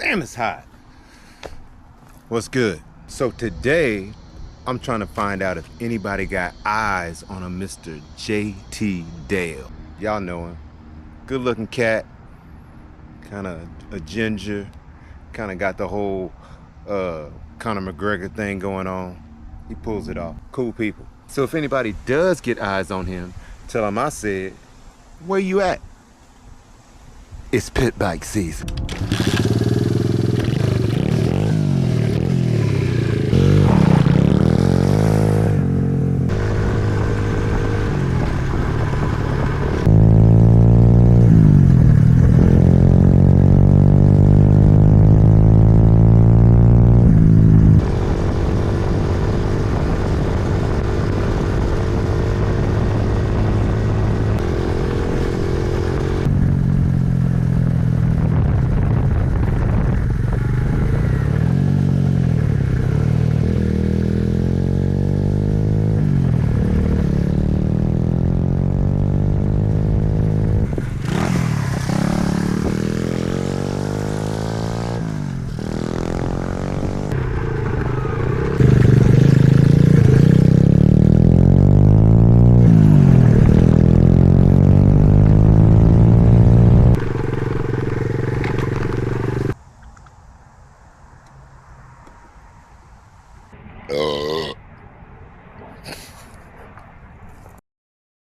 Damn, it's hot. What's good? So today, I'm trying to find out if anybody got eyes on a Mr. J.T. Dale. Y'all know him. Good looking cat. Kind of a ginger. Kind of got the whole Conor McGregor thing going on. He pulls it off. Cool people. So if anybody does get eyes on him, tell him I said, where you at? It's pit bike season.